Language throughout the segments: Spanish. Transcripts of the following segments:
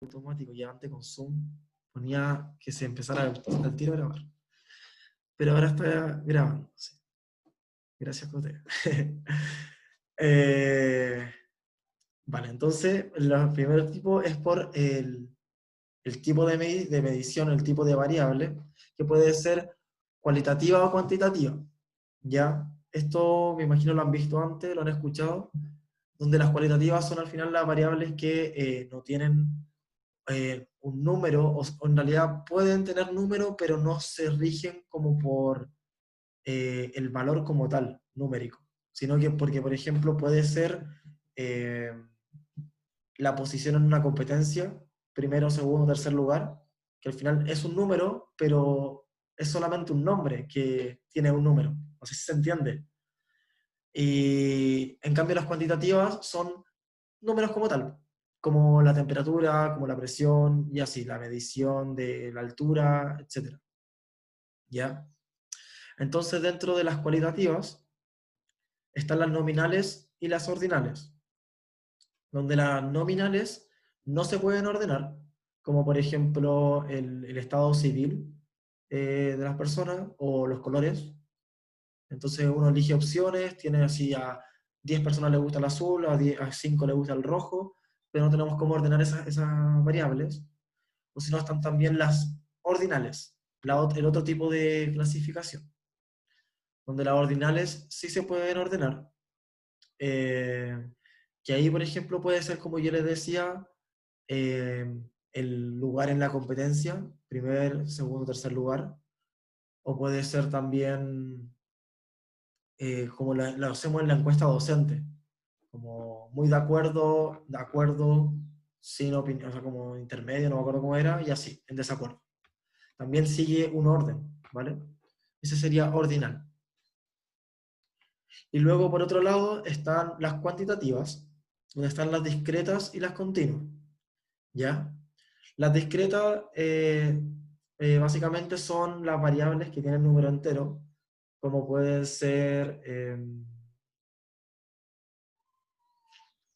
automático, y antes con Zoom ponía que se empezara al tiro a grabar. Pero ahora está grabando, sí. Gracias, Cote. Vale, entonces, el primer tipo es por el tipo de medición, el tipo de variable, que puede ser cualitativa o cuantitativa. ¿Ya? Esto me imagino lo han visto antes, lo han escuchado, donde las cualitativas son al final las variables que no tienen un número, o en realidad pueden tener número, pero no se rigen como por el valor como tal, numérico, sino que porque, por ejemplo, puede ser eh, la posición en una competencia, primero, segundo, tercer lugar, que al final es un número, pero es solamente un nombre que tiene un número. No sé si se entiende. Y en cambio las cuantitativas son números como tal, como la temperatura, como la presión, y así, la medición de la altura, etc. ¿Ya? Entonces, dentro de las cualitativas están las nominales y las ordinales, donde las nominales no se pueden ordenar, como por ejemplo el estado civil de las personas o los colores. Entonces uno elige opciones, tiene así a 10 personas les gusta el azul, a 5 les gusta el rojo, pero no tenemos cómo ordenar esas variables. O si no, están también las ordinales, el otro tipo de clasificación, donde las ordinales sí se pueden ordenar. Eh, que ahí, por ejemplo, puede ser, como yo les decía, eh, el lugar en la competencia, primer, segundo, tercer lugar, o puede ser también como lo hacemos en la encuesta docente, como muy de acuerdo, sin opinión, o sea, como intermedio, no me acuerdo cómo era, y así, en desacuerdo. También sigue un orden, ¿vale? Ese sería ordinal. Y luego, por otro lado, están las cuantitativas, donde están las discretas y las continuas, ¿ya? Las discretas básicamente son las variables que tienen número entero, como pueden ser...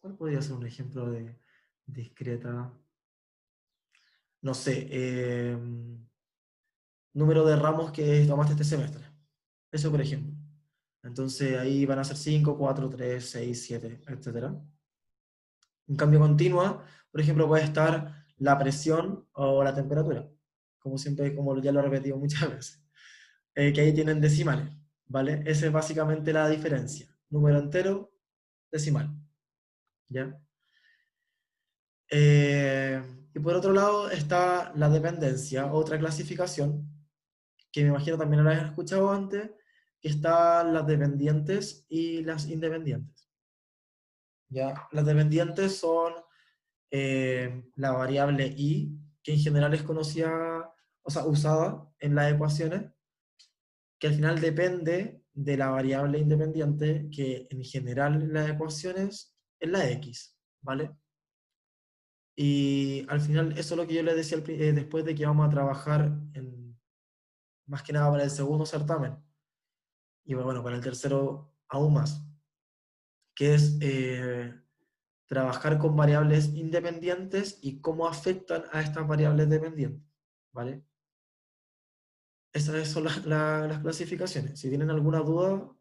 ¿cuál podría ser un ejemplo de discreta? No sé, número de ramos que tomaste este semestre. Eso, por ejemplo. Entonces ahí van a ser 5, 4, 3, 6, 7, etc. En cambio continua, por ejemplo, puede estar la presión o la temperatura, como siempre, como ya lo he repetido muchas veces, que ahí tienen decimales, ¿vale? Esa es básicamente la diferencia. Número entero, decimal, ¿ya? Eh, y por otro lado está la dependencia, otra clasificación, que me imagino también la has escuchado antes, que están las dependientes y las independientes. ¿Ya? Las dependientes son la variable i, que en general es conocida, o sea, usada en las ecuaciones, que al final depende de la variable independiente, que en general en las ecuaciones es la x, ¿vale? Y al final eso es lo que yo les decía después de que vamos a trabajar más que nada para el segundo certamen, y bueno, para el tercero aún más, que es trabajar con variables independientes y cómo afectan a estas variables dependientes, ¿vale? Esas son las clasificaciones. Si tienen alguna duda,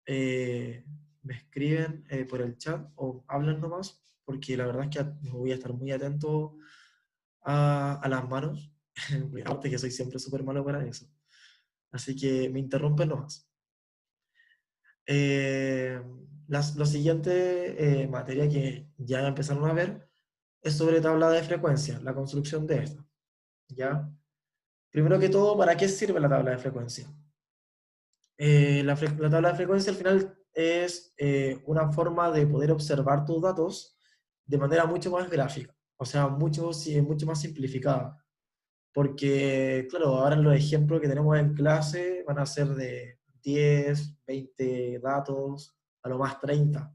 eh, me escriben por el chat o hablan nomás, porque la verdad es que voy a estar muy atento a las manos, aparte que soy siempre súper malo para eso. Así que me interrumpen nomás. Eh, lo siguiente materia que ya empezaron a ver es sobre tabla de frecuencia, la construcción de esta. ¿Ya? Primero que todo, ¿para qué sirve la tabla de frecuencia? La tabla de frecuencia al final es una forma de poder observar tus datos de manera mucho más gráfica, o sea, mucho más simplificada. Porque, claro, ahora los ejemplos que tenemos en clase van a ser de 10, 20 datos, a lo más 30.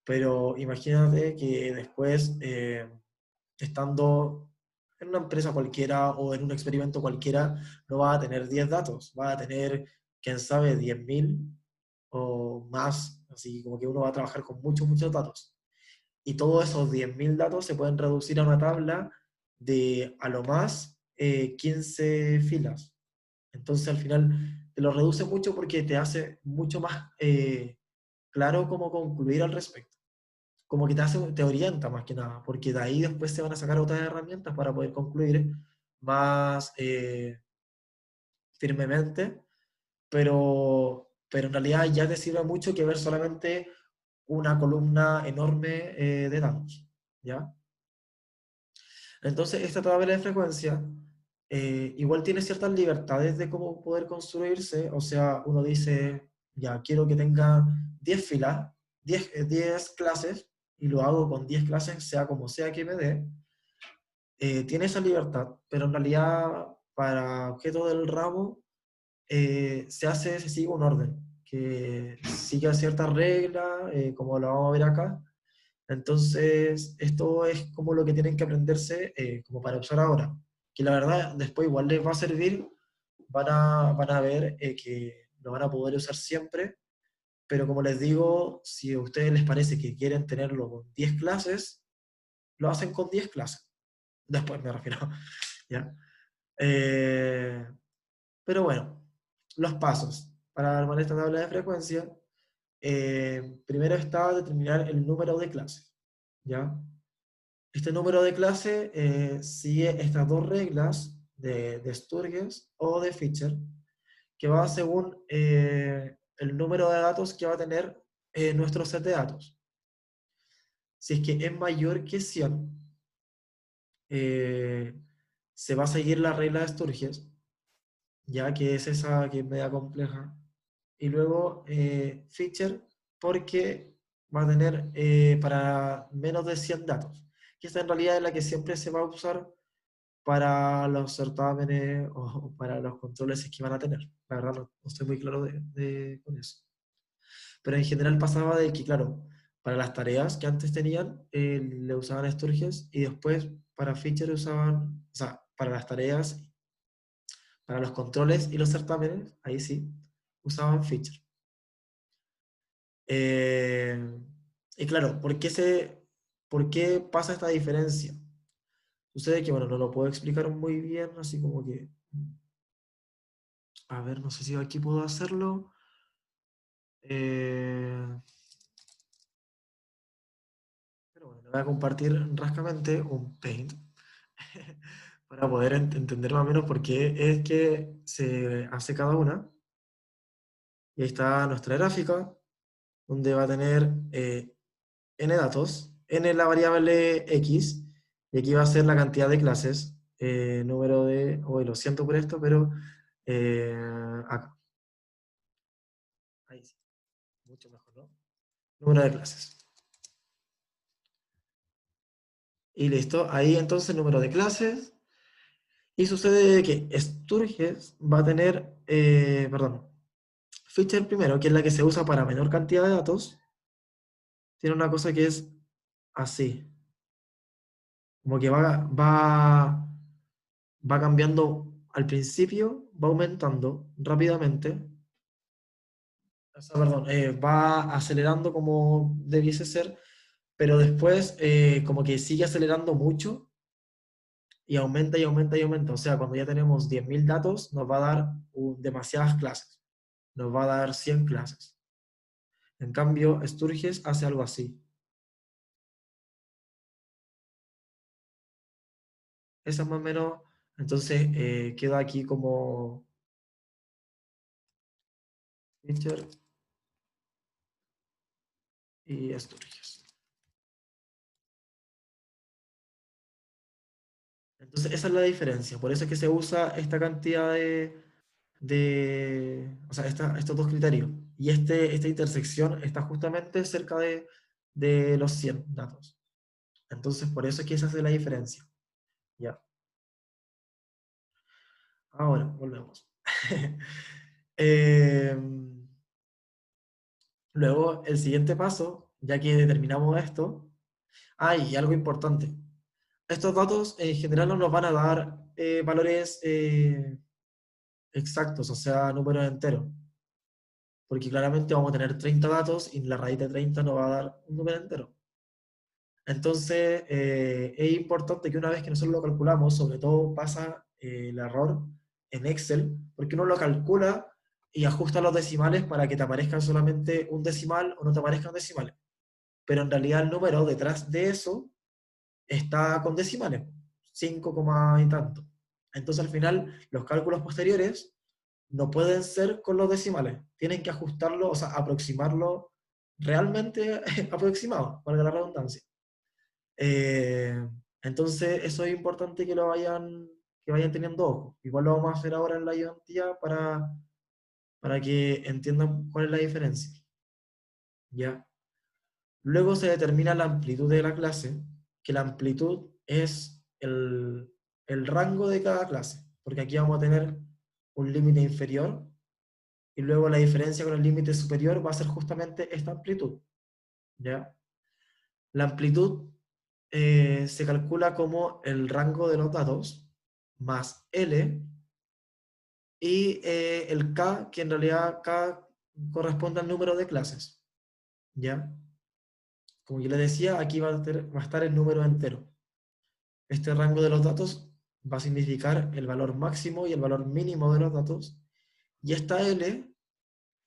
Pero imagínate que después, estando en una empresa cualquiera o en un experimento cualquiera, no va a tener 10 datos, va a tener, quién sabe, 10.000 o más. Así como que uno va a trabajar con muchos datos. Y todos esos 10.000 datos se pueden reducir a una tabla de a lo más 15 filas. Entonces al final te lo reduce mucho porque te hace mucho más claro cómo concluir al respecto. Como que te orienta más que nada, porque de ahí después se van a sacar otras herramientas para poder concluir más firmemente, pero en realidad ya te sirve mucho que ver solamente una columna enorme de datos, ¿ya? Entonces, esta tabla de frecuencia igual tiene ciertas libertades de cómo poder construirse, o sea, uno dice, ya quiero que tenga 10 filas, 10 clases, y lo hago con 10 clases, sea como sea que me dé, tiene esa libertad, pero en realidad para objeto del ramo se sigue un orden, que sigue ciertas reglas, como lo vamos a ver acá. Entonces, esto es como lo que tienen que aprenderse como para usar ahora, que la verdad después igual les va a servir, van a ver que lo van a poder usar siempre, pero como les digo, si a ustedes les parece que quieren tenerlo con 10 clases, lo hacen con 10 clases. Después me refiero, ¿ya? Eh, pero bueno, los pasos para armar esta tabla de frecuencia. Primero está determinar el número de clases, ¿ya? Este número de clase sigue estas dos reglas de Sturges o de Fischer, que va según el número de datos que va a tener nuestro set de datos. Si es que es mayor que 100, eh, se va a seguir la regla de Sturges, ya que es esa que es media compleja. Y luego Fischer, porque va a tener para menos de 100 datos, que esta en realidad es la que siempre se va a usar para los certámenes o para los controles que van a tener. La verdad no estoy muy claro con eso. Pero en general pasaba de que, claro, para las tareas que antes tenían, le usaban Sturges y después para Fischer usaban, o sea, para las tareas, para los controles y los certámenes, ahí sí, usaban Fischer. Eh, y claro, ¿por qué pasa esta diferencia? Sucede que, bueno, no lo puedo explicar muy bien, así como que, a ver, no sé si aquí puedo hacerlo. Eh, pero bueno, le voy a compartir rascamente un Paint para poder entender más o menos por qué es que se hace cada una. Y ahí está nuestra gráfica, donde va a tener n datos, n es la variable x, y aquí va a ser la cantidad de clases, número de, hoy lo siento por esto, pero eh, acá, ahí sí, mucho mejor, ¿no? Número de clases. Y listo, ahí entonces número de clases. Y sucede que Sturges va a tener, perdón, Fischer primero, que es la que se usa para menor cantidad de datos, tiene una cosa que es así, como que va cambiando al principio, va aumentando rápidamente, o sea, perdón, va acelerando como debiese ser, pero después como que sigue acelerando mucho y aumenta y aumenta y aumenta. O sea, cuando ya tenemos 10.000 datos, nos va a dar demasiadas clases, nos va a dar 100 clases. En cambio, Sturges hace algo así. Esa es más o menos, entonces queda aquí como Fischer y Sturges. Entonces, esa es la diferencia. Por eso es que se usa esta cantidad o sea, estos dos criterios. Y esta intersección está justamente cerca de los 100 datos. Entonces, por eso es que esa hace la diferencia. Ya. Ahora, volvemos. Luego, el siguiente paso, ya que determinamos esto, hay algo importante. Estos datos en general no nos van a dar valores exactos, o sea, números enteros, porque claramente vamos a tener 30 datos y la raíz de 30 nos va a dar un número entero. Entonces, es importante que una vez que nosotros lo calculamos, sobre todo pasa el error en Excel, porque uno lo calcula y ajusta los decimales para que te aparezcan solamente un decimal o no te aparezcan decimales. Pero en realidad el número detrás de eso está con decimales, 5, y tanto. Entonces al final los cálculos posteriores no pueden ser con los decimales, tienen que ajustarlo, o sea, aproximarlo realmente aproximado, valga la redundancia. Eh, entonces eso es importante que vayan teniendo ojo. Igual lo vamos a hacer ahora en la ayudantía para que entiendan cuál es la diferencia. ¿Ya? Luego se determina la amplitud de la clase, que la amplitud es el rango de cada clase, porque aquí vamos a tener un límite inferior y luego la diferencia con el límite superior va a ser justamente esta amplitud. ¿Ya? La amplitud se calcula como el rango de los datos más L y el K, que en realidad K corresponde al número de clases. ¿Ya? Como yo les decía, aquí va a estar el número entero. Este rango de los datos va a significar el valor máximo y el valor mínimo de los datos. Y esta L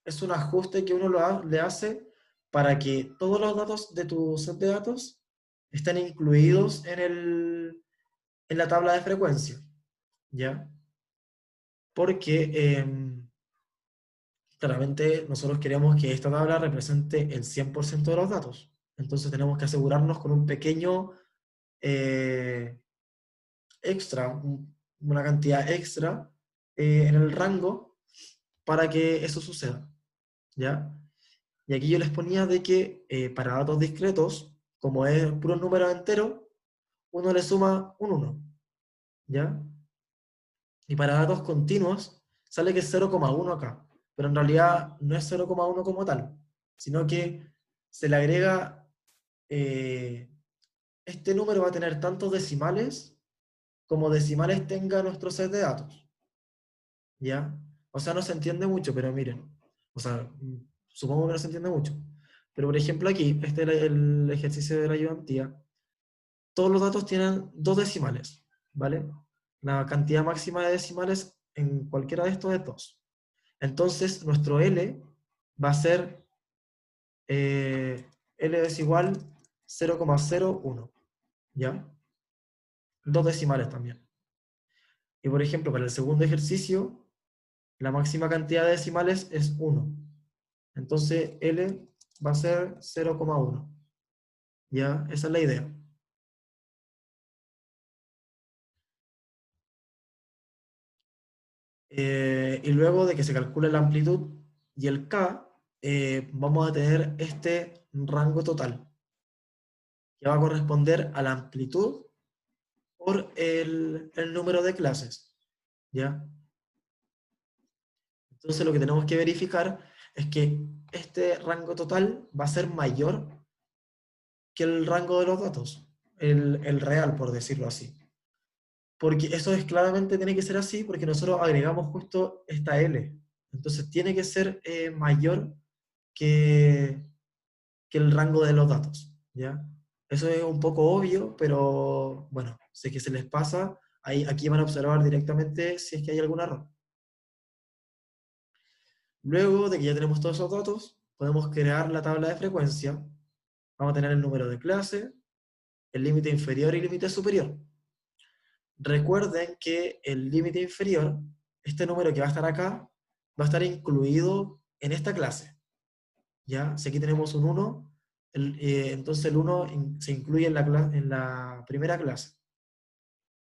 es un ajuste que uno le hace para que todos los datos de tu set de datos estén incluidos en la tabla de frecuencia. ¿Ya? Porque claramente nosotros queremos que esta tabla represente el 100% de los datos. Entonces tenemos que asegurarnos con un pequeño eh, extra, una cantidad extra en el rango para que eso suceda, ¿ya? Y aquí yo les ponía de que para datos discretos, como es puro número entero, uno le suma un 1, ¿ya? Y para datos continuos sale que es 0,1 acá, pero en realidad no es 0,1 como tal, sino que se le agrega, eh, este número va a tener tantos decimales como decimales tenga nuestro set de datos. ¿Ya? O sea, no se entiende mucho, pero miren, o sea, supongo que no se entiende mucho. Pero por ejemplo aquí, este es el ejercicio de la ayudantía, todos los datos tienen dos decimales, ¿vale? La cantidad máxima de decimales en cualquiera de estos es 2. Entonces, nuestro L va a ser, L es igual 0,01, ¿ya? Dos decimales también. Y por ejemplo, para el segundo ejercicio, la máxima cantidad de decimales es 1. Entonces L va a ser 0,1. ¿Ya? Esa es la idea. Y luego de que se calcule la amplitud y el K, vamos a tener este rango total, que va a corresponder a la amplitud por el número de clases. ¿Ya? Entonces lo que tenemos que verificar es que este rango total va a ser mayor que el rango de los datos, el real, por decirlo así. Porque eso es claramente tiene que ser así porque nosotros agregamos justo esta L. Entonces tiene que ser mayor que, que el rango de los datos, ¿ya? Eso es un poco obvio, pero bueno, sé que se les pasa. Ahí, aquí van a observar directamente si es que hay algún error. Luego de que ya tenemos todos esos datos, podemos crear la tabla de frecuencia. Vamos a tener el número de clase, el límite inferior y límite superior. Recuerden que el límite inferior, este número que va a estar acá, va a estar incluido en esta clase. ¿Ya? Si aquí tenemos un 1, entonces el 1 se incluye en la primera clase.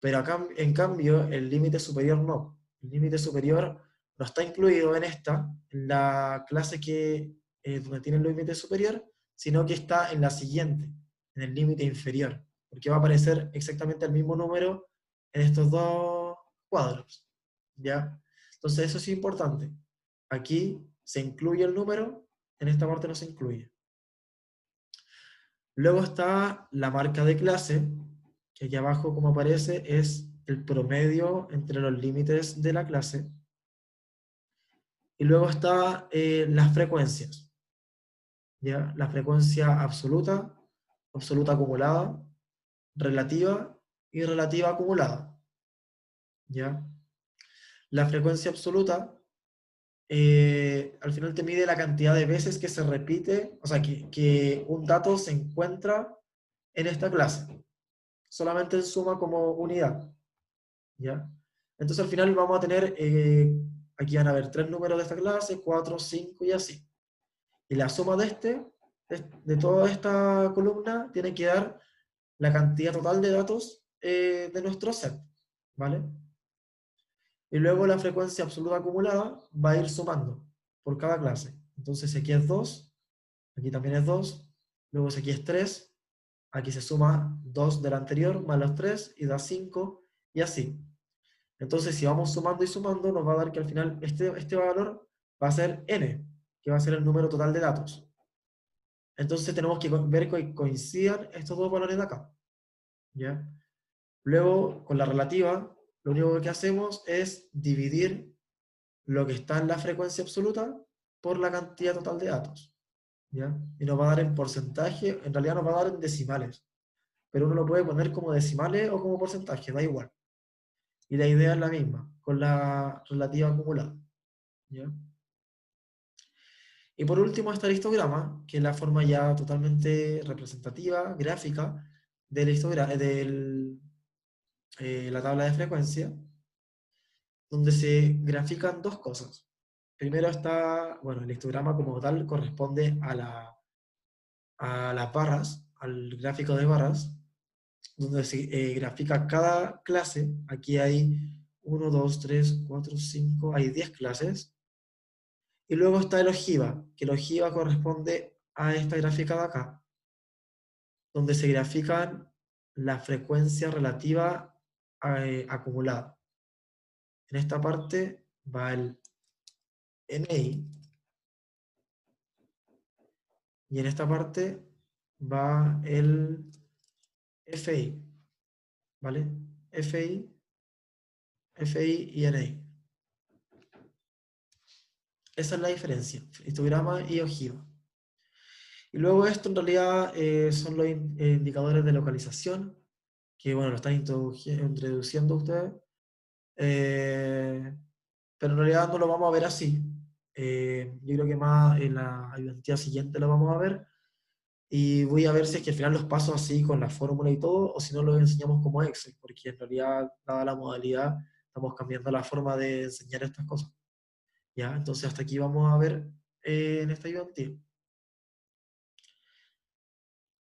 Pero acá, en cambio, el límite superior no. El límite superior no está incluido en esta, en la clase donde tiene el límite superior, sino que está en la siguiente, en el límite inferior. Porque va a aparecer exactamente el mismo número en estos dos cuadros. ¿Ya? Entonces eso es importante. Aquí se incluye el número, en esta parte no se incluye. Luego está la marca de clase, que aquí abajo, como aparece, es el promedio entre los límites de la clase. Y luego está las frecuencias, ¿ya? La frecuencia absoluta, absoluta acumulada, relativa y relativa acumulada. ¿Ya? La frecuencia absoluta al final te mide la cantidad de veces que se repite, o sea, que un dato se encuentra en esta clase, solamente en suma como unidad, ¿ya? Entonces al final vamos a tener, aquí van a haber 3 números de esta clase, 4, 5 y así. Y la suma de toda esta columna, tiene que dar la cantidad total de datos de nuestro set, ¿vale? Y luego la frecuencia absoluta acumulada va a ir sumando por cada clase. Entonces si aquí es 2, aquí también es 2, luego si aquí es 3, aquí se suma 2 del anterior más los 3 y da 5 y así. Entonces si vamos sumando y sumando, nos va a dar que al final este valor va a ser n, que va a ser el número total de datos. Entonces tenemos que ver que coincidan estos dos valores de acá, ¿ya? Luego, con la relativa, lo único que hacemos es dividir lo que está en la frecuencia absoluta por la cantidad total de datos, ¿ya? Y nos va a dar en porcentaje, en realidad nos va a dar en decimales, pero uno lo puede poner como decimales o como porcentaje, da igual. Y la idea es la misma, con la relativa acumulada, ¿ya? Y por último está el histograma, que es la forma ya totalmente representativa, gráfica, del histograma, la tabla de frecuencia, donde se grafican dos cosas. Primero está, bueno, el histograma como tal corresponde a las barras, al gráfico de barras, donde se grafica cada clase. Aquí hay 1, 2, 3, 4, 5, hay 10 clases. Y luego está el ojiva, que el ojiva corresponde a esta gráfica de acá, donde se grafican la frecuencia relativa acumulada. En esta parte va el NI, y en esta parte va el FI, ¿vale? FI, FI y NI. Esa es la diferencia, histograma y ojiva. Y luego esto en realidad son los indicadores de localización, que bueno, lo están introduciendo ustedes, pero en realidad no lo vamos a ver así. Yo creo que más en la ayudantía siguiente lo vamos a ver, y voy a ver si es que al final los paso así con la fórmula y todo, o si no los enseñamos como Excel, porque en realidad, dada la modalidad, estamos cambiando la forma de enseñar estas cosas. ¿Ya? Entonces hasta aquí vamos a ver en esta ayudantía.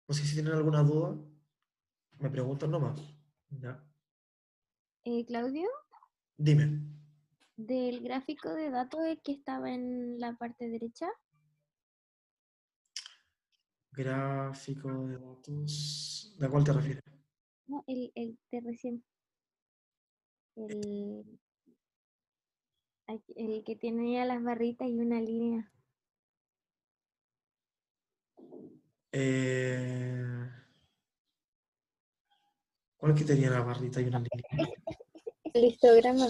No sé si tienen alguna duda, me preguntan nomás. ¿Ya? Claudio, Dime. del gráfico de datos que estaba en la parte derecha, Gráfico de datos. ¿De cuál te refieres? no, el de recién, el, el que tenía las barritas y una línea. Eh, ¿Cuál es que tenía la barrita y una línea? El histograma.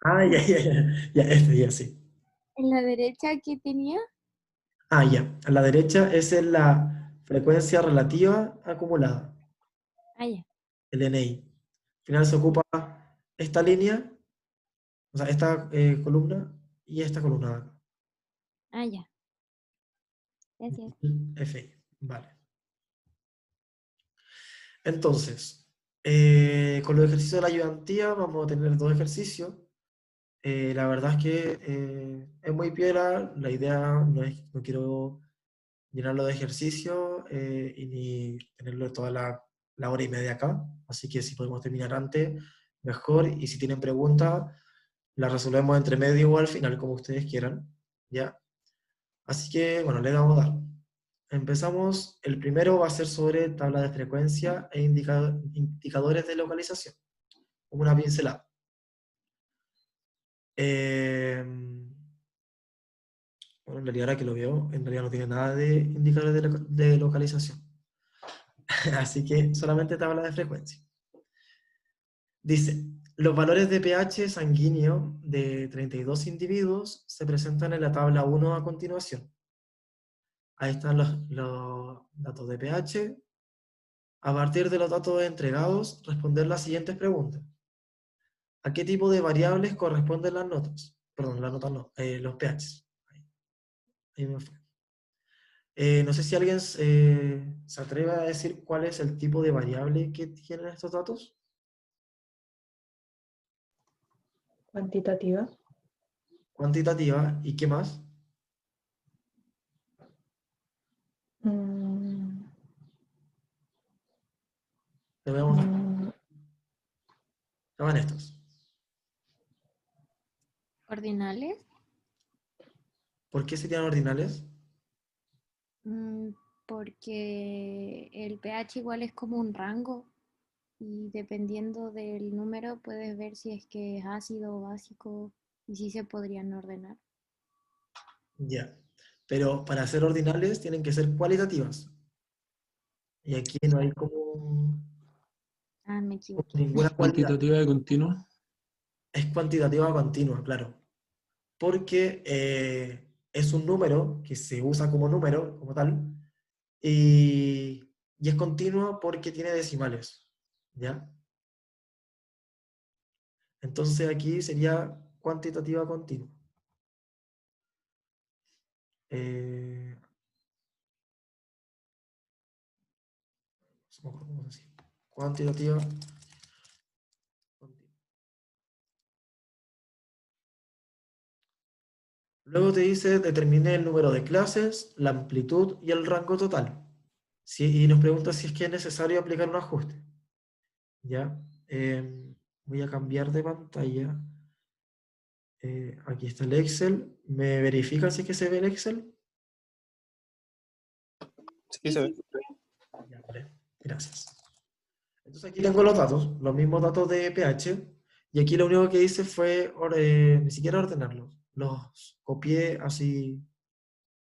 Ah, ya, ya, ya. Ya, este ya sí. En la derecha que tenía. Ah, ya. A la derecha esa es la frecuencia relativa acumulada, Ah, ya. el NI. Al final se ocupa esta línea, o sea, esta columna y esta columna de acá. Ah, ya. Gracias. FI. Vale. Entonces, con los ejercicios de la ayudantía vamos a tener dos ejercicios. La verdad es que es muy piola. La idea no quiero llenarlo de ejercicio y ni tenerlo toda la hora y media acá. Así que si podemos terminar antes, mejor. Y si tienen preguntas, las resolvemos entre medio o al final, como ustedes quieran. ¿Ya? Así que, bueno, le vamos a dar. Empezamos. El primero va a ser sobre tabla de frecuencia e indicadores de localización. Como una pincelada. Eh, Bueno, en realidad ahora que lo veo, en realidad no tiene nada de indicadores de localización. Así que solamente tabla de frecuencia. Dice, los valores de pH sanguíneo de 32 individuos se presentan en la tabla 1 a continuación. Ahí están los datos de pH, A partir de los datos entregados, responder las siguientes preguntas. ¿A qué tipo de variables corresponden las notas? Perdón, las notas no, los pHs. Ahí me fue. No sé si alguien se atreve a decir cuál es el tipo de variable que tienen estos datos. Cuantitativa. Cuantitativa, ¿y qué más? Te voy a mostrar. Estaban estos. ¿Ordinales? ¿Por qué serían ordinales? Porque el pH igual es como un rango y dependiendo del número puedes ver si es que es ácido o básico y si se podrían ordenar. Ya. Pero para ser ordinales tienen que ser cualitativas. Y aquí no hay como Ah, me equivoqué. ninguna cualidad. Cuantitativa y continua. Es cuantitativa continua, claro. Porque es un número que se usa como número, como tal, y es continua porque tiene decimales, ¿ya? Entonces aquí sería cuantitativa continua. Eh, no me acuerdo cómo se dice. Cuantitativa continua. Luego te dice, determine el número de clases, la amplitud y el rango total. Y nos pregunta si es que es necesario aplicar un ajuste. ¿Ya? Voy a cambiar de pantalla. Aquí está el Excel. ¿Me verifica si es que se ve el Excel? Sí, se ve. Ya, vale. Gracias. Entonces aquí tengo los datos, los mismos datos de pH, y aquí lo único que hice fue ni siquiera ordenarlos. Los copié así,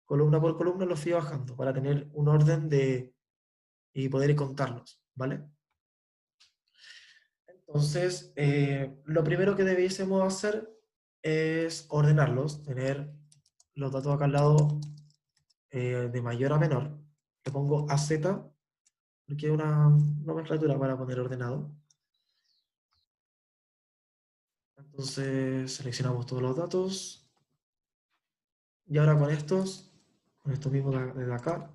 columna por columna, los fui bajando para tener un orden y poder contarlos, ¿vale? Entonces, lo primero que debiésemos hacer es ordenarlos, tener los datos acá al lado de mayor a menor. Le pongo AZ, porque es una nomenclatura para poner ordenado. Entonces seleccionamos todos los datos. Y ahora con estos mismos de acá,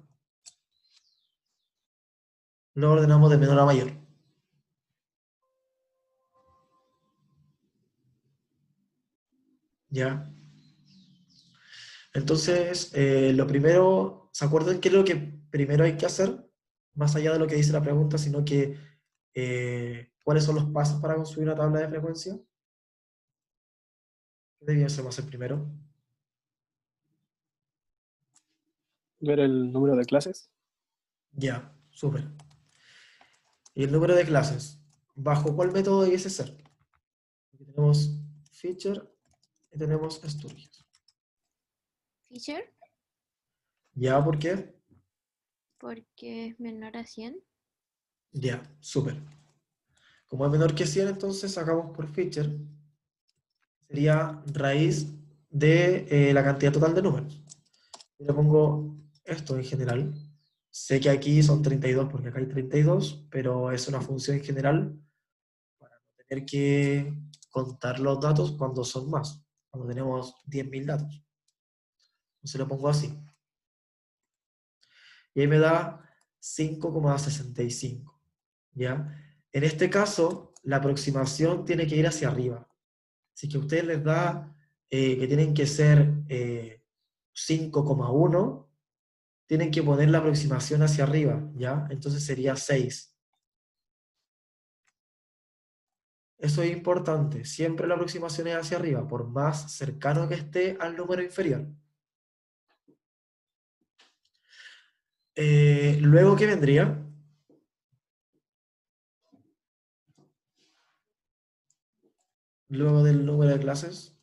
lo ordenamos de menor a mayor. ¿Ya? Entonces, lo primero, ¿se acuerdan qué es lo que primero hay que hacer? Más allá de lo que dice la pregunta, sino que ¿cuáles son los pasos para construir una tabla de frecuencia? ¿Qué debiésemos hacer primero? Ver el número de clases. Ya, súper. ¿Y el número de clases? ¿Bajo cuál método debiese ser? Aquí tenemos feature y tenemos Sturgis. Fisher, ¿Ya? ¿Por qué? porque es menor a 100. Ya, súper. Como es menor que 100, entonces sacamos por feature. Sería raíz de la cantidad total de números. Y le pongo esto en general. Sé que aquí son 32 porque acá hay 32, pero es una función en general para no tener que contar los datos cuando son más, cuando tenemos 10.000 datos. Entonces lo pongo así. Y ahí me da 5,65. ¿Ya? En este caso, la aproximación tiene que ir hacia arriba. Si que a ustedes les da que tienen que ser 5,1, tienen que poner la aproximación hacia arriba, ¿ya? Entonces sería 6. Eso es importante. Siempre la aproximación es hacia arriba, por más cercano que esté al número inferior. Luego, ¿qué vendría? Luego del número de clases.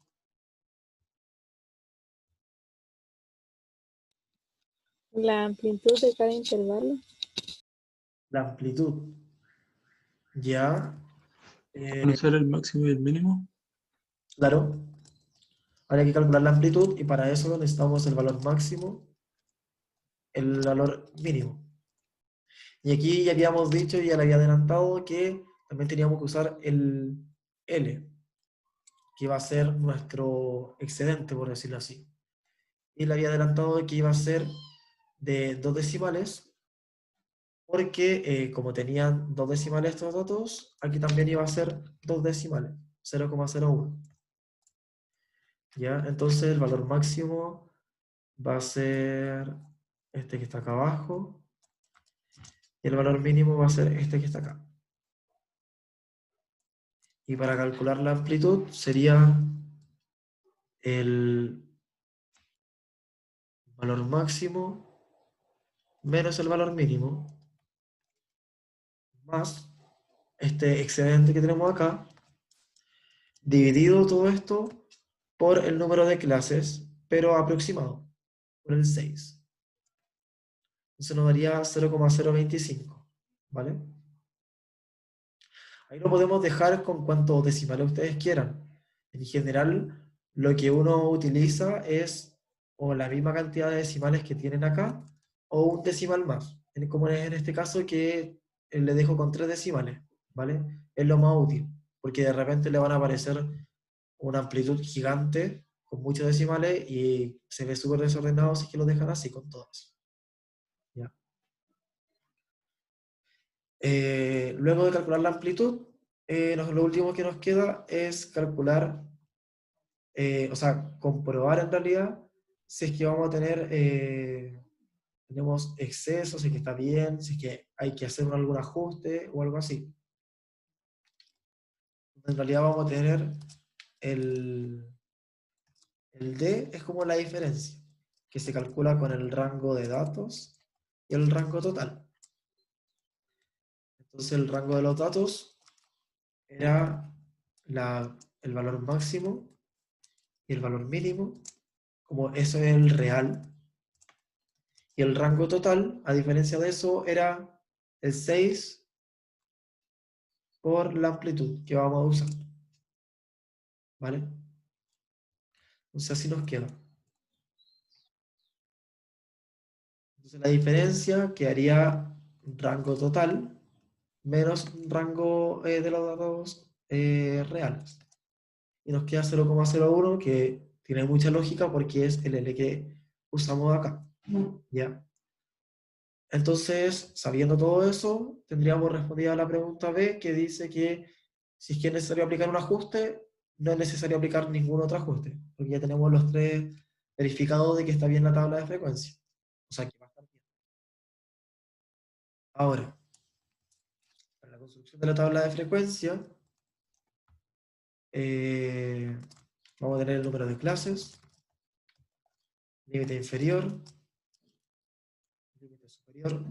La amplitud de cada intervalo. La amplitud. Ya. Conocer el máximo y el mínimo. Claro. Ahora hay que calcular la amplitud y para eso necesitamos el valor máximo, el valor mínimo. Y aquí ya habíamos dicho, ya le había adelantado, que también teníamos que usar el L, que iba a ser nuestro excedente, por decirlo así. Y le había adelantado que iba a ser de 2 decimales, porque como tenían 2 decimales estos datos, aquí también iba a ser 2 decimales, 0,01. ¿Ya? Entonces el valor máximo va a ser este que está acá abajo, y el valor mínimo va a ser este que está acá. Y para calcular la amplitud sería el valor máximo menos el valor mínimo, más este excedente que tenemos acá, dividido todo esto por el número de clases, pero aproximado, por el 6. Entonces nos daría 0,025, ¿vale? Ahí lo podemos dejar con cuantos decimales ustedes quieran. En general, lo que uno utiliza es o la misma cantidad de decimales que tienen acá, o un decimal más. Como es en este caso que le dejo con 3 decimales, ¿vale? Es lo más útil, porque de repente le van a aparecer una amplitud gigante con muchos decimales y se ve súper desordenado si es que lo dejan así con todas. ¿Ya? Luego de calcular la amplitud, lo último que nos queda es calcular, o sea, comprobar en realidad si es que vamos a tener, tenemos excesos, si es que está bien, si es que hay que hacer algún ajuste o algo así. En realidad vamos a tener el D es como la diferencia, que se calcula con el rango de datos y el rango total. Entonces el rango de los datos era el valor máximo y el valor mínimo, como eso es el real. Y el rango total, a diferencia de eso, era el 6 por la amplitud que vamos a usar. ¿Vale? Entonces así nos queda. Entonces la diferencia quedaría rango total menos rango de los datos reales. Y nos queda 0,01, que tiene mucha lógica porque es el L que usamos acá. ¿Ya? Entonces, sabiendo todo eso, tendríamos respondida a la pregunta B, que dice que si es que es necesario aplicar un ajuste, no es necesario aplicar ningún otro ajuste, porque ya tenemos los 3 verificados de que está bien la tabla de frecuencia. O sea, que va a estar bien. Ahora, para la construcción de la tabla de frecuencia, vamos a tener el número de clases, límite inferior, límite superior,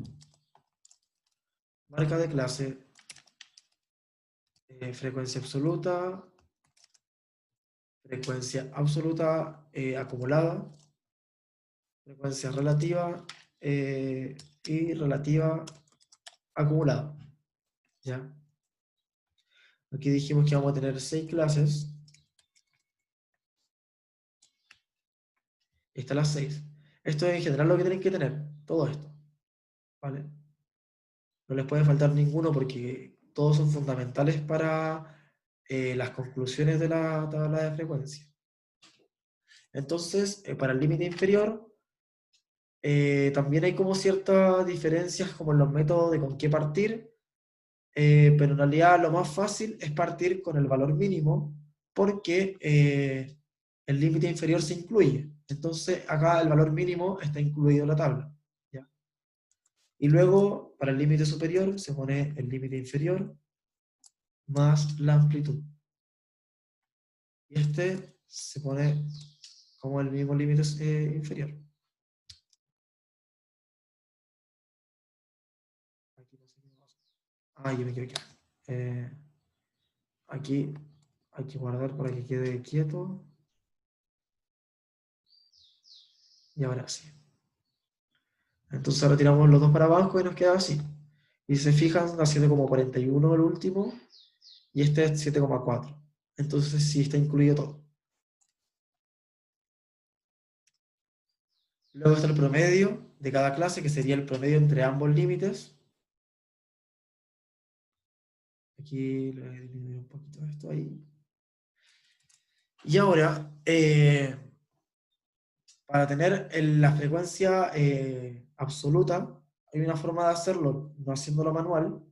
marca de clase, frecuencia absoluta acumulada, frecuencia relativa y relativa acumulada. ¿Ya? Aquí dijimos que vamos a tener 6 clases. Están las 6. Esto es en general lo que tienen que tener, todo esto. ¿Vale? No les puede faltar ninguno porque todos son fundamentales para las conclusiones de la tabla de frecuencia. Entonces, para el límite inferior, también hay como ciertas diferencias como en los métodos de con qué partir, pero en realidad lo más fácil es partir con el valor mínimo porque el límite inferior se incluye. Entonces acá el valor mínimo está incluido en la tabla. ¿Ya? Y luego para el límite superior se pone el límite inferior más la amplitud. Y este se pone como el mismo límite inferior. Aquí no sé qué pasa. Ah, yo me equivoqué. Aquí hay que guardar para que quede quieto. Y ahora sí. Entonces retiramos los dos para abajo y nos queda así. Y si se fijan, da 7,41 el último, y este es 7,4. Entonces sí está incluido todo. Luego está el promedio de cada clase, que sería el promedio entre ambos límites. Aquí le voy a disminuir un poquito esto ahí. Y ahora, para tener la frecuencia absoluta, hay una forma de hacerlo, no haciéndolo manual.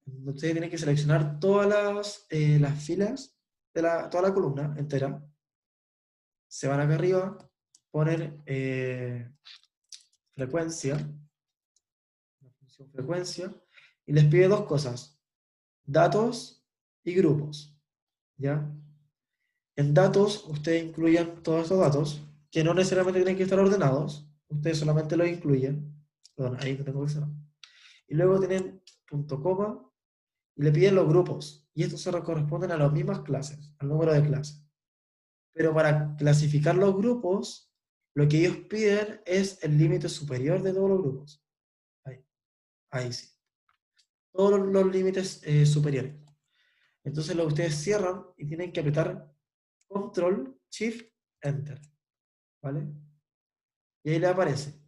Ustedes tienen que seleccionar todas las filas, toda la columna entera. Se van acá arriba, poner frecuencia, la función frecuencia, y les pide dos cosas, datos y grupos. ¿Ya? En datos, ustedes incluyen todos estos datos, que no necesariamente tienen que estar ordenados, ustedes solamente los incluyen. Perdón, ahí no tengo que cerrar. Y luego tienen punto coma, y le piden los grupos, y estos se corresponden a las mismas clases, al número de clases. Pero para clasificar los grupos, lo que ellos piden es el límite superior de todos los grupos. Ahí sí. Todos los límites superiores. Entonces lo que ustedes cierran y tienen que apretar Control, Shift, Enter. ¿Vale? Y ahí les aparece.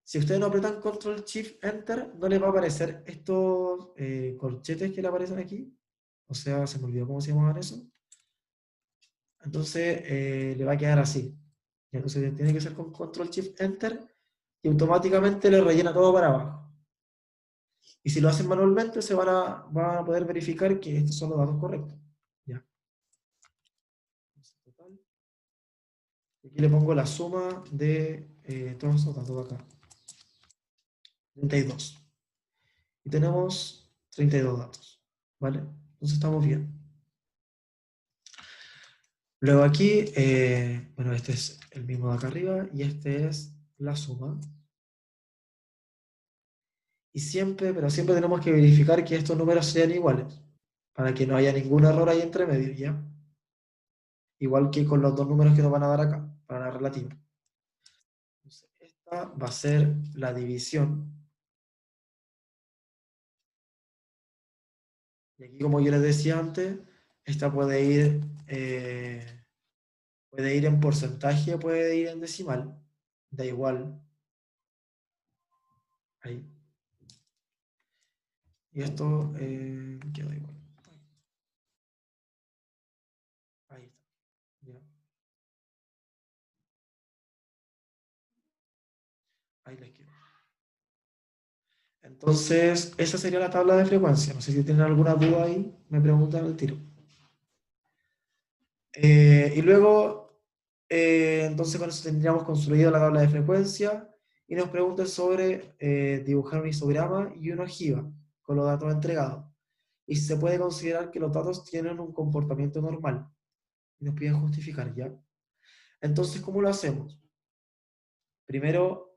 Si ustedes no apretan Control, Shift, Enter, no les va a aparecer estos corchetes que le aparecen aquí. O sea, se me olvidó cómo se llamaban eso. Entonces le va a quedar así. Y entonces tiene que ser con Control, Shift, Enter y automáticamente le rellena todo para abajo. Y si lo hacen manualmente, van a poder verificar que estos son los datos correctos. Ya. Total. Aquí le pongo la suma de todos estos datos de acá. 32. Y tenemos 32 datos. ¿Vale? Entonces estamos bien. Luego aquí, bueno, este es el mismo de acá arriba y este es la suma. Y siempre, pero siempre tenemos que verificar que estos números sean iguales, para que no haya ningún error ahí entre medio, ¿ya? Igual que con los dos números que nos van a dar acá, para la relativa. Entonces, esta va a ser la división. Y aquí, como yo les decía antes, esta puede ir en porcentaje, puede ir en decimal, da igual. Ahí. Y esto queda igual. Ahí está. ¿Ya? Ahí les quedó. Entonces, esa sería la tabla de frecuencia. No sé si tienen alguna duda ahí, me preguntan al tiro. Y luego, entonces con eso tendríamos construido la tabla de frecuencia y nos preguntan sobre dibujar un histograma y una ojiva con los datos entregados. Y se puede considerar que los datos tienen un comportamiento normal. Y nos piden justificar, ¿ya? Entonces, ¿cómo lo hacemos? Primero,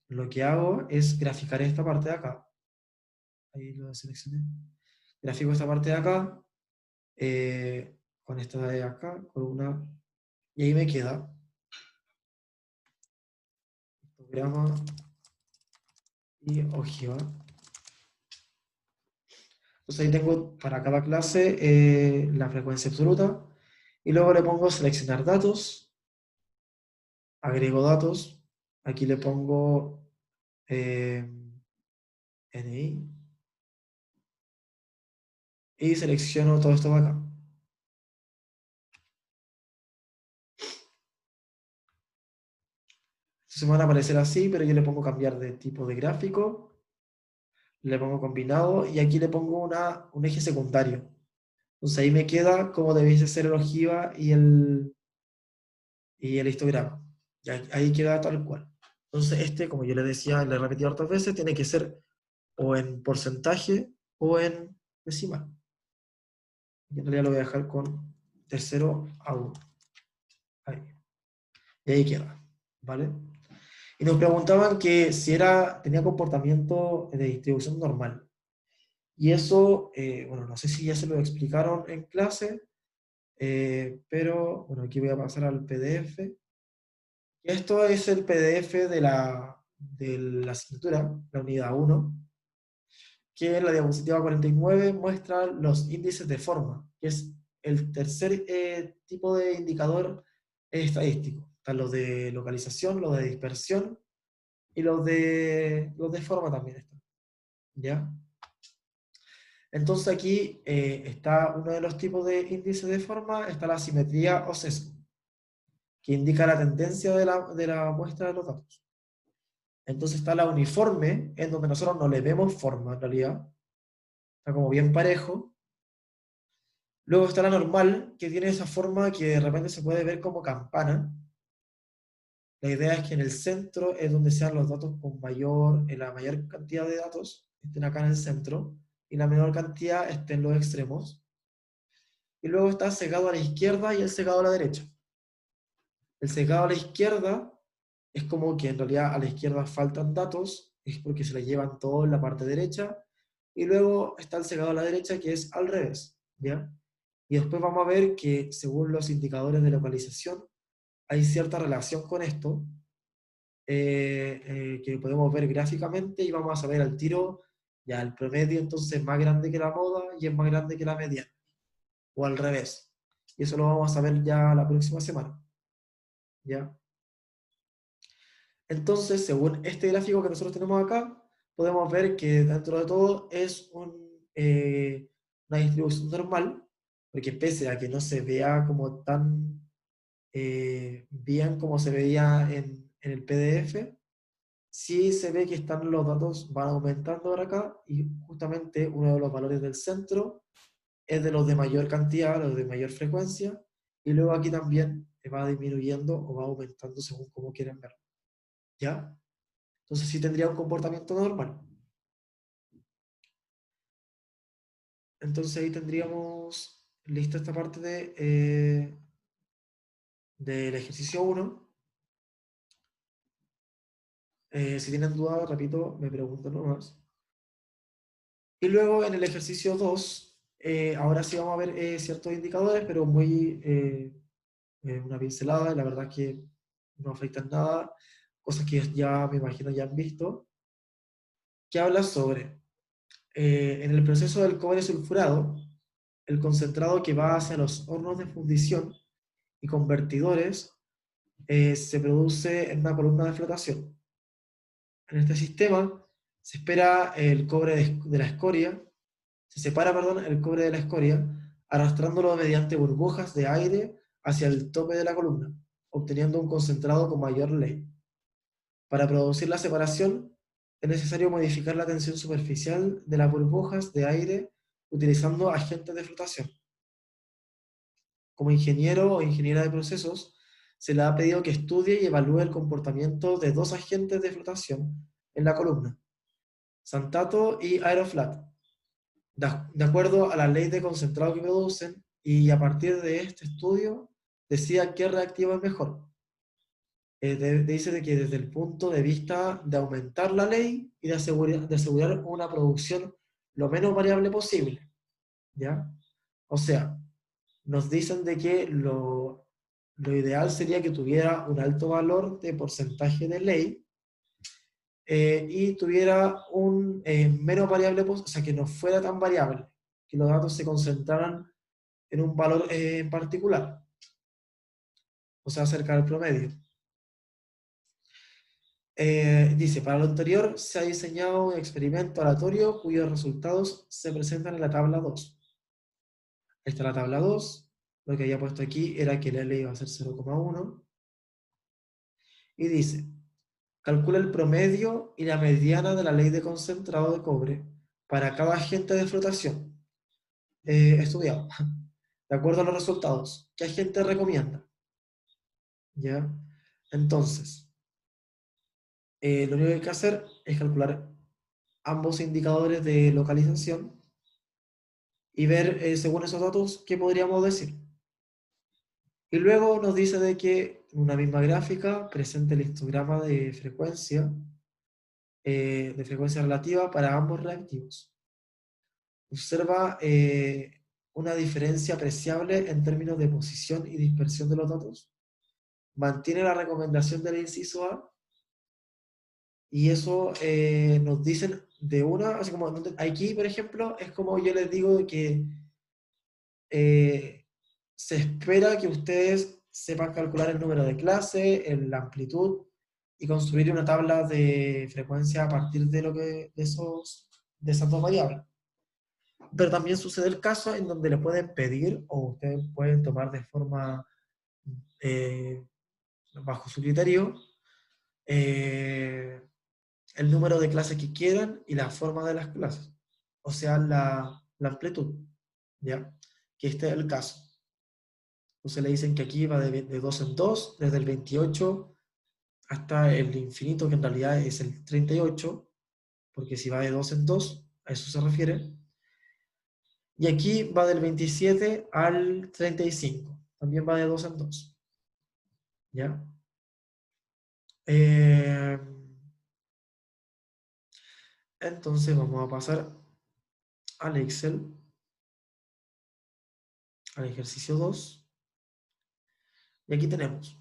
lo que hago es graficar esta parte de acá. Ahí lo seleccioné. Grafico esta parte de acá, con esta de acá, con una, y ahí me queda histograma y ojiva. Entonces ahí tengo para cada clase la frecuencia absoluta, y luego le pongo seleccionar datos, agrego datos, aquí le pongo NI, y selecciono todo esto de acá. Entonces me van a aparecer así, pero yo le pongo cambiar de tipo de gráfico, le pongo combinado, y aquí le pongo un eje secundario. Entonces ahí me queda como debiese ser el ojiva y el histograma. Y ahí queda tal cual. Entonces este, como yo le decía, le he repetido hartas veces, tiene que ser o en porcentaje o en decimal. Y en realidad lo voy a dejar con de 0 a 1. Ahí. Y ahí queda. ¿Vale? Y nos preguntaban que si tenía comportamiento de distribución normal. Y eso, bueno, no sé si ya se lo explicaron en clase, pero bueno, aquí voy a pasar al PDF. Y esto es el PDF de la asignatura, la unidad 1, que en la diapositiva 49 muestra los índices de forma, que es el tercer tipo de indicador estadístico. Están los de localización, los de dispersión y los de forma también están. ¿Ya? Entonces aquí está uno de los tipos de índice de forma, está la simetría o sesgo, que indica la tendencia de la muestra de los datos. Entonces está la uniforme, en donde nosotros no le vemos forma en realidad, está como bien parejo. Luego está la normal, que tiene esa forma que de repente se puede ver como campana. La idea es que en el centro es donde sean los datos con la mayor cantidad de datos, estén acá en el centro, y la menor cantidad esté en los extremos. Y luego está el secado a la izquierda y el secado a la derecha. El secado a la izquierda es como que en realidad a la izquierda faltan datos, es porque se le llevan todo en la parte derecha, y luego está el secado a la derecha que es al revés, ¿ya? Y después vamos a ver que según los indicadores de localización hay cierta relación con esto, que podemos ver gráficamente y vamos a saber al tiro, ya el promedio entonces es más grande que la moda y es más grande que la mediana, o al revés. Y eso lo vamos a saber ya la próxima semana, ¿ya? Entonces, según este gráfico que nosotros tenemos acá, podemos ver que dentro de todo es una distribución normal, porque pese a que no se vea como tan bien como se veía en el PDF, sí se ve que están los datos, van aumentando ahora acá, y justamente uno de los valores del centro es de los de mayor cantidad, los de mayor frecuencia, y luego aquí también va disminuyendo o va aumentando según como quieren verlo. ¿Ya? Entonces sí tendría un comportamiento normal. Entonces ahí tendríamos lista esta parte del ejercicio 1. Si tienen dudas, repito, me preguntan nomás. Y luego en el ejercicio 2, ahora sí vamos a ver ciertos indicadores, pero muy una pincelada, la verdad es que no afectan nada, cosas que ya me imagino ya han visto, que habla sobre, en el proceso del cobre sulfurado, el concentrado que va hacia los hornos de fundición y convertidores se produce en una columna de flotación. En este sistema se espera el cobre de la escoria, se separa, perdón, el cobre de la escoria, arrastrándolo mediante burbujas de aire hacia el tope de la columna, obteniendo un concentrado con mayor ley. Para producir la separación, es necesario modificar la tensión superficial de las burbujas de aire utilizando agentes de flotación. Como ingeniero o ingeniera de procesos, se le ha pedido que estudie y evalúe el comportamiento de dos agentes de flotación en la columna, xantato y aeroflat, de acuerdo a la ley de concentrado que producen, y a partir de este estudio decida qué reactivo es mejor. Dice de que desde el punto de vista de aumentar la ley y de asegurar una producción lo menos variable posible, ¿ya? O sea, nos dicen de que lo ideal sería que tuviera un alto valor de porcentaje de ley y tuviera un menos variable, o sea, que no fuera tan variable, que los datos se concentraran en un valor en particular, o sea, cerca del promedio. Dice, para lo anterior se ha diseñado un experimento aleatorio cuyos resultados se presentan en la tabla 2. Ahí está la tabla 2. Lo que había puesto aquí era que la L iba a ser 0,1. Y dice, calcula el promedio y la mediana de la ley de concentrado de cobre para cada agente de flotación estudiado. De acuerdo a los resultados, ¿qué agente recomienda? ¿Ya? Entonces, lo único que hay que hacer es calcular ambos indicadores de localización y ver, según esos datos, qué podríamos decir. Y luego nos dice de que una misma gráfica presenta el histograma de frecuencia relativa para ambos reactivos. Observa una diferencia apreciable en términos de posición y dispersión de los datos. Mantiene la recomendación del inciso A. Y eso nos dicen de una, así como aquí, por ejemplo, es como yo les digo de que se espera que ustedes sepan calcular el número de clase, la amplitud, y construir una tabla de frecuencia a partir de esas dos variables. Pero también sucede el caso en donde le pueden pedir o ustedes pueden tomar de forma bajo su criterio el número de clases que quieran y la forma de las clases, o sea, la amplitud, ¿ya? Que este es el caso. Entonces le dicen que aquí va de 2 en 2, desde el 28 hasta el infinito, que en realidad es el 38, porque si va de 2 en 2, a eso se refiere. Y aquí va del 27 al 35, también va de 2 en 2, ¿ya? Entonces vamos a pasar al Excel, al ejercicio 2, y aquí tenemos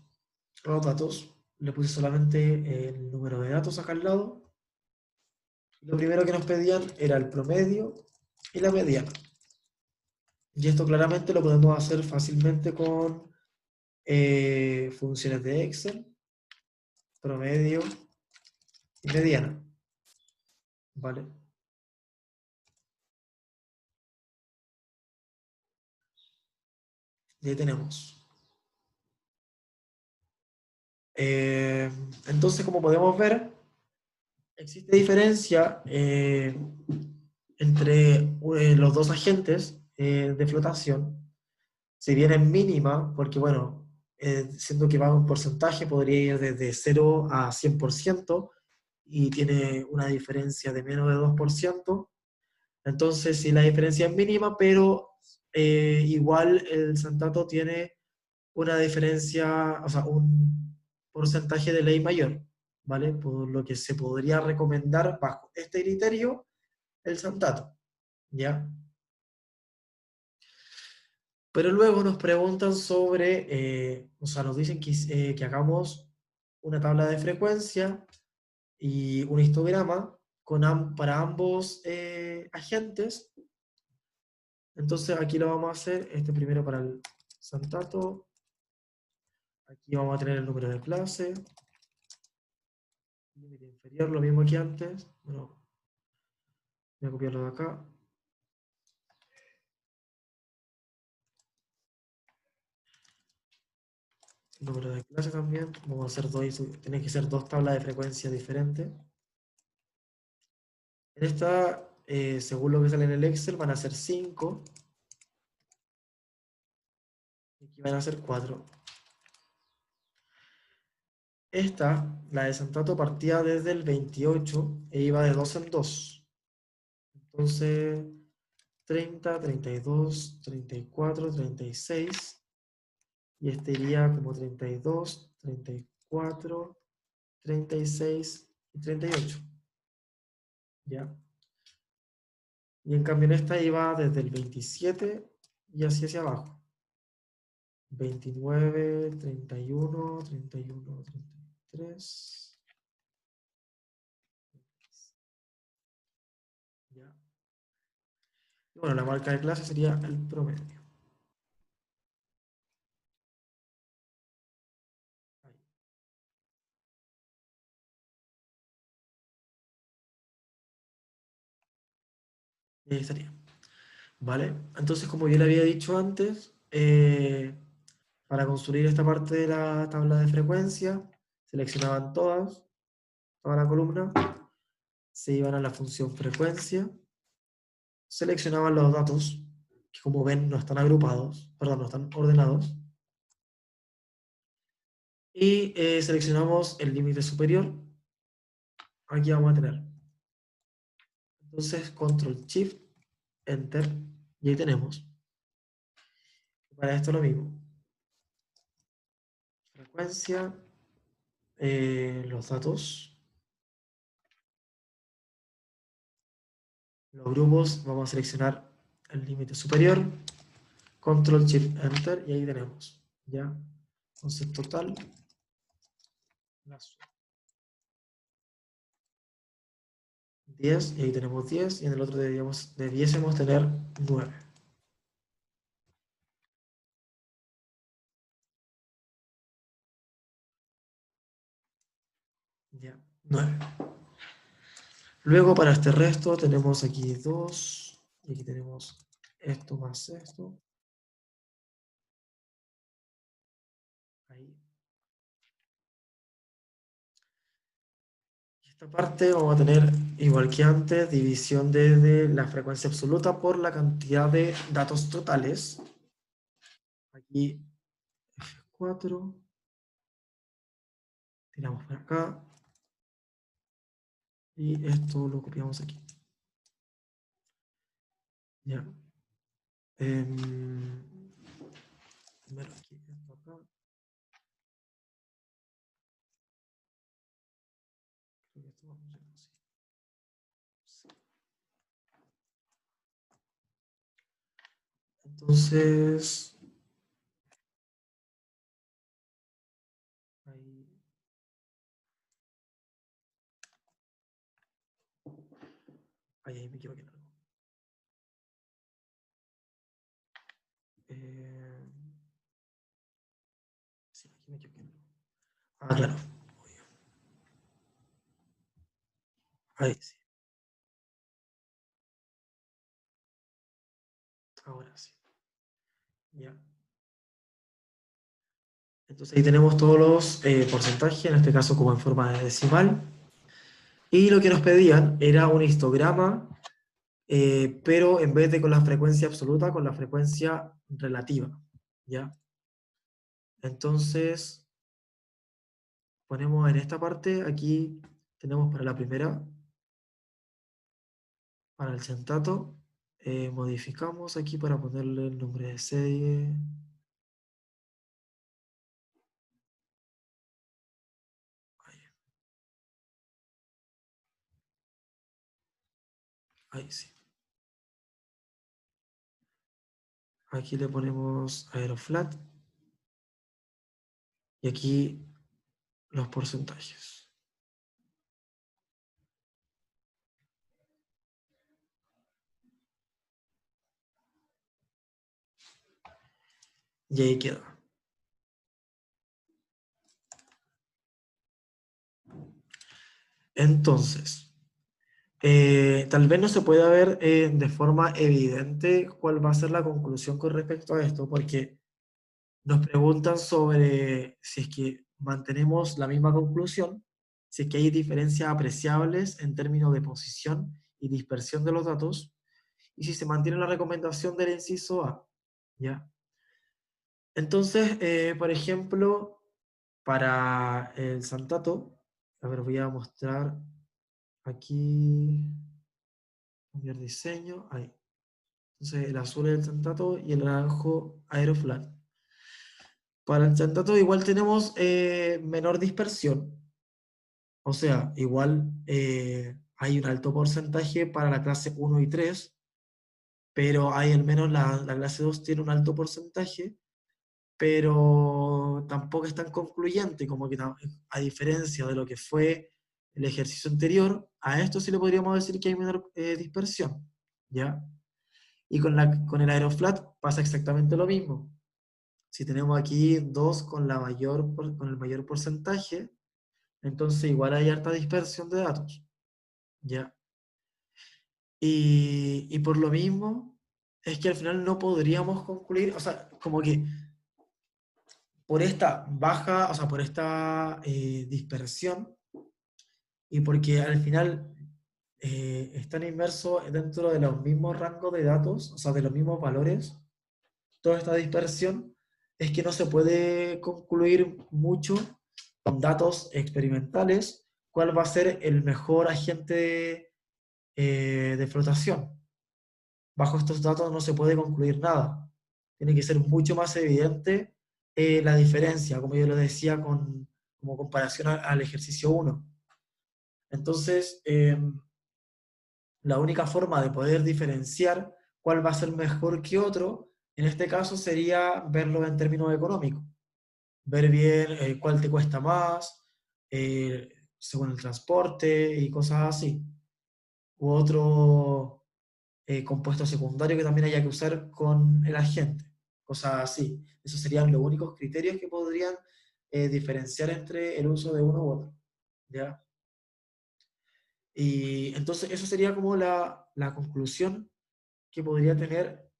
los datos. Le puse solamente el número de datos acá al lado. Lo primero que nos pedían era el promedio y la mediana. Y esto claramente lo podemos hacer fácilmente con funciones de Excel, promedio y mediana. ¿Vale? Y ahí tenemos. Entonces, como podemos ver, existe diferencia entre los dos agentes de flotación. Si bien es mínima, porque bueno, siendo que va un porcentaje, podría ir desde 0 a 100% y tiene una diferencia de menos de 2%. Entonces, sí, la diferencia es mínima, pero igual el Santato tiene una diferencia, o sea, un porcentaje de ley mayor, ¿vale? Por lo que se podría recomendar bajo este criterio el Santato, ¿ya? Pero luego nos preguntan sobre, o sea, nos dicen que hagamos una tabla de frecuencia y un histograma para ambos agentes. Entonces aquí lo vamos a hacer, primero para el Santato. Aquí vamos a tener el número de clase. Límite inferior, lo mismo que antes. Bueno, voy a copiarlo de acá. Número de clase también. Vamos a hacer tiene que ser dos tablas de frecuencia diferentes. En esta, según lo que sale en el Excel, van a ser 5. Y aquí van a ser 4. Esta, la de Santato, partía desde el 28 e iba de 2 en 2. Entonces, 30, 32, 34, 36. Y este iría como 32, 34, 36 y 38. ¿Ya? Y en cambio en esta iba desde el 27 y así hacia abajo. 29, 31, 31, 33. ¿Ya? Y bueno, la marca de clase sería el promedio. Ahí. Y ahí estaría. ¿Vale? Entonces, como yo le había dicho antes, para construir esta parte de la tabla de frecuencia, seleccionaban toda la columna, se iban a la función frecuencia, seleccionaban los datos, que como ven no están agrupados, perdón, no están ordenados, y seleccionamos el límite superior. Aquí vamos a tener. Entonces, Control Shift, Enter, y ahí tenemos. Para esto lo mismo. Frecuencia, los datos, los grupos, vamos a seleccionar el límite superior, Control Shift Enter, y ahí tenemos. ¿Ya? Entonces, total, la suma. 10, y ahí tenemos 10, y en el otro debiésemos tener 9. Ya, 9. Luego para este resto tenemos aquí 2, Y aquí tenemos esto más esto. Ahí. Esta parte vamos a tener, igual que antes, división de la frecuencia absoluta por la cantidad de datos totales. Aquí F4. Tiramos para acá. Y esto lo copiamos aquí. Ya. Primero aquí, esto acá. Creo que esto va a funcionar así. Sí. Entonces, ahí. Ahí me equivoqué en algo. Sí, aquí me equivoqué en algo. Ah, claro. Ahí sí. Ahora sí. Ya. Entonces ahí tenemos todos los porcentajes, en este caso como en forma de decimal. Y lo que nos pedían era un histograma, pero en vez de con la frecuencia absoluta, con la frecuencia relativa. ¿Ya? Entonces, ponemos en esta parte, aquí tenemos para la primera, para el centato, modificamos aquí para ponerle el nombre de serie. Ahí sí. Aquí le ponemos Aeroflat. Y aquí los porcentajes. Y ahí queda. Entonces, tal vez no se pueda ver de forma evidente cuál va a ser la conclusión con respecto a esto, porque nos preguntan sobre si es que mantenemos la misma conclusión, si es que hay diferencias apreciables en términos de posición y dispersión de los datos, y si se mantiene la recomendación del inciso A. ¿Ya? Entonces, por ejemplo, para el Santato, a ver, voy a mostrar aquí, cambiar diseño, ahí. Entonces, el azul es el Santato y el naranjo Aeroflat. Para el Santato igual tenemos menor dispersión, o sea, igual hay un alto porcentaje para la clase 1 y 3, pero hay al menos la clase 2 tiene un alto porcentaje, pero tampoco es tan concluyente, como que a diferencia de lo que fue el ejercicio anterior, a esto sí le podríamos decir que hay menor dispersión, ¿ya? Y con el Aeroflat pasa exactamente lo mismo. Si tenemos aquí dos con con el mayor porcentaje, entonces igual hay harta dispersión de datos, ¿ya? Y por lo mismo, es que al final no podríamos concluir, o sea, como que por esta baja, o sea, por esta dispersión, y porque al final están inmersos dentro de los mismos rangos de datos, o sea, de los mismos valores, toda esta dispersión, es que no se puede concluir mucho con datos experimentales cuál va a ser el mejor agente de flotación. Bajo estos datos no se puede concluir nada. Tiene que ser mucho más evidente la diferencia, como yo lo decía, como comparación al ejercicio 1. Entonces, la única forma de poder diferenciar cuál va a ser mejor que otro, en este caso sería verlo en términos económicos. Ver bien cuál te cuesta más, según el transporte y cosas así. U otro compuesto secundario que también haya que usar con el agente. Cosas así. Esos serían los únicos criterios que podrían diferenciar entre el uso de uno u otro. ¿Ya? Y entonces eso sería como la conclusión que podría tener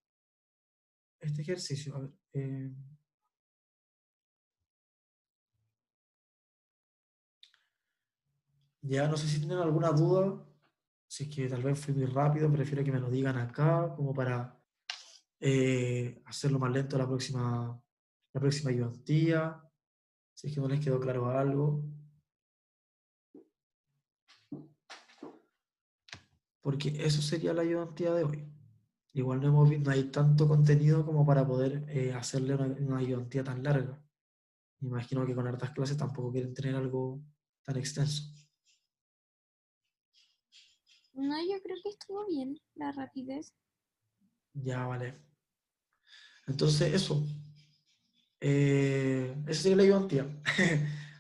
este ejercicio. A ver, ya no sé si tienen alguna duda, si es que tal vez fui muy rápido, prefiero que me lo digan acá, como para hacerlo más lento la próxima ayudantía, si es que no les quedó claro algo. Porque eso sería la ayudantía de hoy. Igual no hay tanto contenido como para poder hacerle una ayudantía tan larga. Me imagino que con hartas clases tampoco quieren tener algo tan extenso. No, yo creo que estuvo bien la rapidez. Ya, vale. Entonces, eso. Esa sería la ayudantía.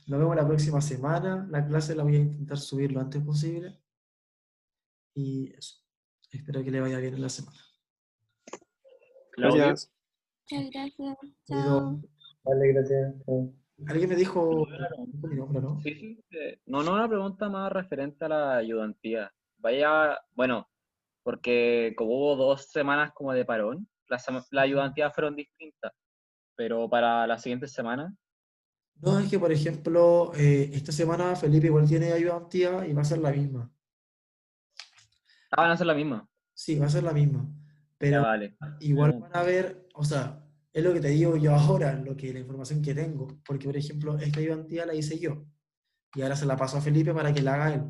Nos vemos la próxima semana. La clase la voy a intentar subir lo antes posible. Y eso. Espero que le vaya bien en la semana. Claudio. Gracias. Muchas gracias. Cuido. Chao. Vale, gracias. Chao. Alguien me dijo Claro. mi nombre, ¿no? Sí, sí. No, una pregunta más referente a la ayudantía. Vaya, bueno, porque como hubo 2 semanas como de parón, las ayudantías fueron distintas, pero para la siguiente semana, No, es que, por ejemplo, esta semana Felipe igual tiene ayudantía y va a ser la misma. van a ser la misma. Sí, va a ser la misma. Ya Pero vale. igual van a ver, o sea, es lo que te digo yo ahora, la información que tengo. Porque, por ejemplo, esta ayudantía la hice yo. Y ahora se la paso a Felipe para que la haga él.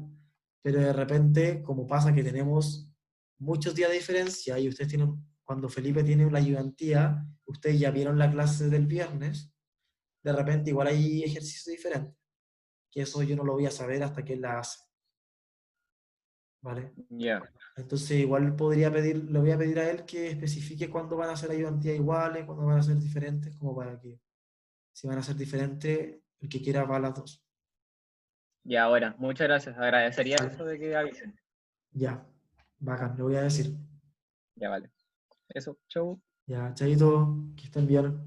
Pero de repente, como pasa que tenemos muchos días de diferencia y ustedes tienen, cuando Felipe tiene la ayudantía, ustedes ya vieron la clase del viernes, de repente igual hay ejercicios diferentes. Que eso yo no lo voy a saber hasta que él la hace. ¿Vale? Ya. Entonces igual le voy a pedir a él que especifique cuándo van a ser ayudantías iguales, cuándo van a ser diferentes, como para que si van a ser diferentes, el que quiera va a las dos. Ya, bueno, muchas gracias. Agradecería Vale. eso de que avisen. Ya, bacán, le voy a decir. Ya vale. Eso, chau. Ya, chaito, que estén bien.